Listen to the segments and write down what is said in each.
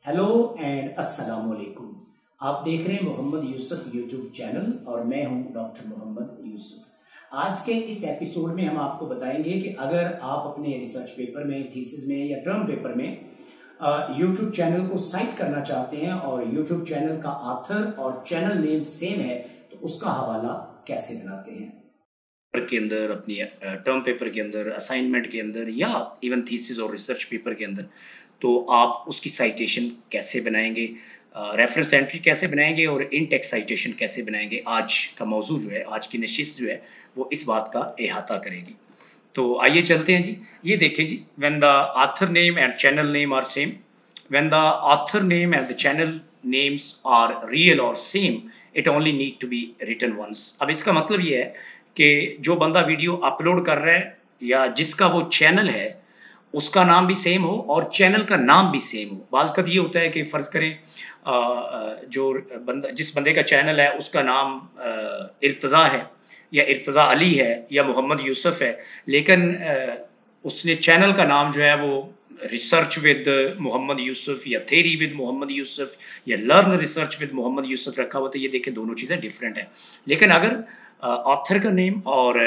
Hello and अस्सलाम वालेकुम। आप देख रहे हैं मोहम्मद यूसुफ यूट्यूब चैनल और मैं हूं डॉक्टर मोहम्मद यूसुफ। आज के इस एपिसोड में हम आपको बताएंगे कि अगर आप अपने रिसर्च पेपर में, थीसिस में या टर्म पेपर में यूट्यूब चैनल को साइट करना चाहते हैं और यूट्यूब चैनल का ऑथर और चैनल नेम सेम है तो उसका हवाला कैसे बनाते हैं। के अंदर, अपनी टर्म पेपर के अंदर, असाइनमेंट के अंदर या इवन थीसिस और रिसर्च पेपर के अंदर, तो आप उसकी साइटेशन कैसे बनाएंगे, रेफरेंस एंट्री कैसे बनाएंगे और इन टेक्स्ट साइटेशन कैसे बनाएंगे। आज का मौजू जो है, आज की नशिस्त जो है वो इस बात का अहाता करेगी। तो आइए चलते हैं जी। ये देखें जी, when the author name and channel name are same, when the author name and the channel names are real और same, it only need to be written once. अब इसका मतलब ये है कि जो बंदा वीडियो अपलोड कर रहा है या जिसका वो चैनल है उसका नाम भी सेम हो और चैनल का नाम भी सेम हो। बाज़ ये होता है कि फ़र्ज़ करें जो बंदा, जिस बंदे का चैनल है उसका नाम इर्तज़ा है या इर्तज़ा अली है या मोहम्मद यूसुफ है, लेकिन उसने चैनल का नाम जो है वो रिसर्च विद मोहम्मद यूसुफ या थेरी विद मोहम्मद यूसुफ या learn research with Mohammad Yusuf रखा हुआ, तो ये देखें दोनों चीज़ें डिफरेंट हैं। लेकिन अगर ऑथर का नेम और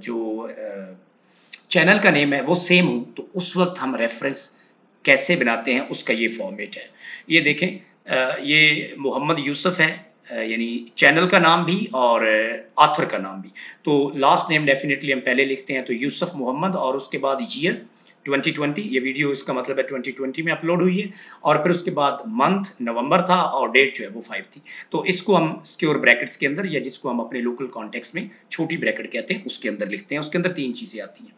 जो चैनल का नेम है वो सेम हो तो उस वक्त हम रेफरेंस कैसे बनाते हैं, उसका ये फॉर्मेट है। ये देखें, ये मोहम्मद यूसुफ है, यानी चैनल का नाम भी और ऑथर का नाम भी। तो लास्ट नेम डेफिनेटली हम पहले लिखते हैं, तो यूसुफ मोहम्मद और उसके बाद ईयर 2020, ये वीडियो इसका मतलब है 2020 में अपलोड हुई है, और फिर उसके बाद मंथ नवंबर था और डेट जो है वो 5 थी। तो इसको हम सिक्योर ब्रैकेट्स के अंदर, या जिसको हम अपने लोकल कॉन्टेक्स्ट में छोटी ब्रैकेट कहते हैं, उसके अंदर लिखते हैं। उसके अंदर तीन चीज़ें आती हैं,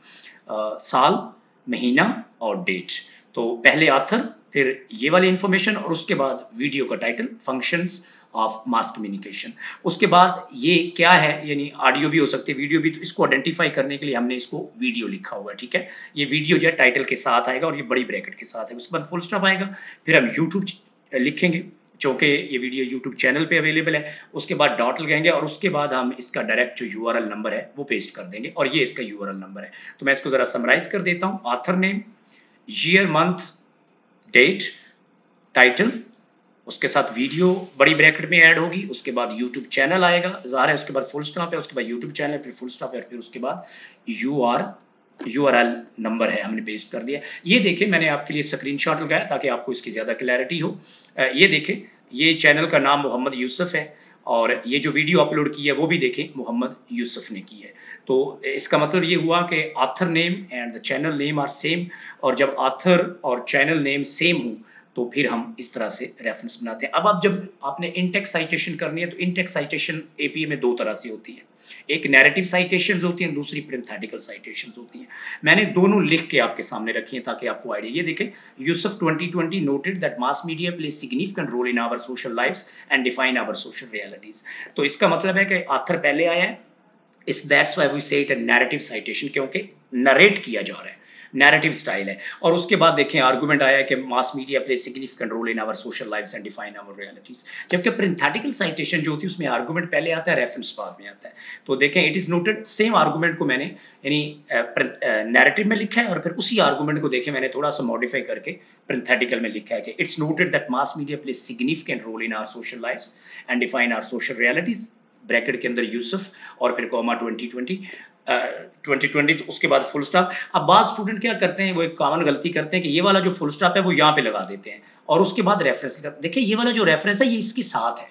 साल, महीना और डेट। तो पहले ऑथर, फिर ये वाली इंफॉर्मेशन और उसके बाद वीडियो का title, functions of mass communication. उसके बाद ये क्या है, यानी ऑडियो भी हो सकती है, वीडियो भी, तो इसको आइडेंटिफाई करने के लिए हमने इसको वीडियो लिखा हुआ है, ठीक है। ये वीडियो जो है टाइटल के साथ आएगा और ये बड़ी ब्रैकेट के साथ है। उसके बाद फुल स्टॉप आएगा, फिर हम यूट्यूब लिखेंगे चूँकि ये वीडियो यूट्यूब चैनल पे अवेलेबल है। उसके बाद डॉट लगाएंगे और उसके बाद हम इसका डायरेक्ट जो यूआरएल नंबर है वो पेस्ट कर देंगे, और ये इसका यूआरएल नंबर है। तो मैं इसको ज़रा समराइज कर देता हूँ। Author name, year, month, date, title, उसके साथ वीडियो बड़ी ब्रैकेट में ऐड होगी, उसके बाद यूट्यूब चैनल आएगा, ज़ाहिर है, उसके बाद फुल स्टॉप है, उसके बाद यूट्यूब चैनल, फिर फुल स्टॉप है, फिर उसके बाद यूआरएल नंबर है, हमने पेस्ट कर दिया। ये देखिए, मैंने आपके लिए स्क्रीनशॉट लगाया ताकि आपको इसकी ज़्यादा क्लैरिटी हो। ये देखें, ये चैनल का नाम मोहम्मद यूसुफ है और ये जो वीडियो अपलोड की है वो भी देखें मोहम्मद यूसुफ ने की है। तो इसका मतलब ये हुआ कि author name and the channel name are same, और जब ऑथर और चैनल नेम सेम हो तो फिर हम इस तरह से रेफरेंस बनाते हैं। अब आप जब आपने इन-टेक्स्ट साइटेशन करनी है तो इन-टेक्स्ट साइटेशन एपीए में दो तरह से होती है, एक नैरेटिव साइटेशंस होती हैं, दूसरी पैरेंथेटिकल साइटेशंस होती हैं। मैंने दोनों लिख के आपके सामने रखी हैं ताकि आपको आइडिया। ये देखें, Yusuf 2020 noted that mass media play significant role in our social lives and define our social realities. तो इसका मतलब है कि ऑथर पहले आया है, इस दैट्स व्हाई वी से इट अ नैरेटिव साइटेशन, क्योंकि नरेट किया जा रहा है, नैरेटिव स्टाइल है। और उसके बाद देखें, आर्गुमेंट आया है कि mass media play significant role in our social lives and define our realities. जबकि पैरेंथेटिकल साइटेशन जो होती है उसमें आर्गुमेंट पहले आता है, रेफरेंस बाद में आता है। तो देखें, it is noted, same argument को मैंने यानी नैरेटिव में लिखा है और फिर उसी आर्गुमेंट को देखें मैंने थोड़ा सा मॉडिफाई करके पैरेंथेटिकल में लिखा है कि it's noted that mass media play significant role in our social lives and define our social realities, bracket के अंदर यूसुफ और फिर कॉमा 2020, तो उसके बाद फुल स्टॉप। अब बाद स्टूडेंट क्या करते हैं, वो एक कॉमन गलती करते हैं कि ये वाला जो फुल स्टॉप है वो यहाँ पे लगा देते हैं और उसके बाद रेफरेंस। देखिए, ये वाला जो रेफरेंस है ये इसके साथ है,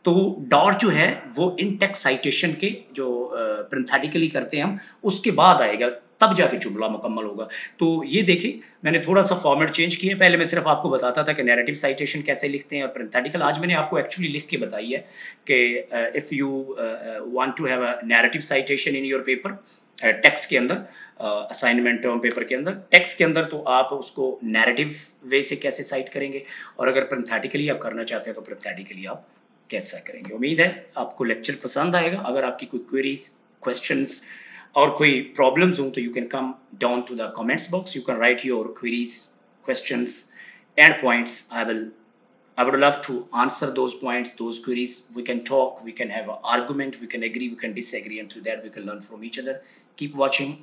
तो डॉट जो है वो इन टेक्स्ट साइटेशन के जो पैरेंथेटिकली करते हैं हम, उसके बाद आएगा, तब जाके जुमला मुकम्मल होगा। तो ये देखें, मैंने थोड़ा सा फॉर्मेट चेंज किया। पहले मैं सिर्फ आपको बताता था कि नैरेटिव साइटेशन कैसे लिखते हैं और पैरेंथेटिकल। आज मैंने आपको एक्चुअली लिख के बताई है कि if you want to have a narrative citation in your paper, text के अंदर, असाइनमेंट टर्म पेपर के अंदर, टेक्स्ट के अंदर, तो आप उसको नैरेटिव वे से कैसे साइट करेंगे, और अगर पैरेंथेटिकली आप करना चाहते हैं तो पैरेंथेटिकली आप कैसा करेंगे। उम्मीद है आपको लेक्चर पसंद आएगा। अगर आपकी कोई क्वेरीज, क्वेश्चंस और कोई प्रॉब्लम्स हो तो you can come down to the comments box, you can write your queries, questions and points. I would love to answer those points, those queries. We can talk, we can have an argument, we can agree, we can disagree, and through that we can learn from each other. Keep watching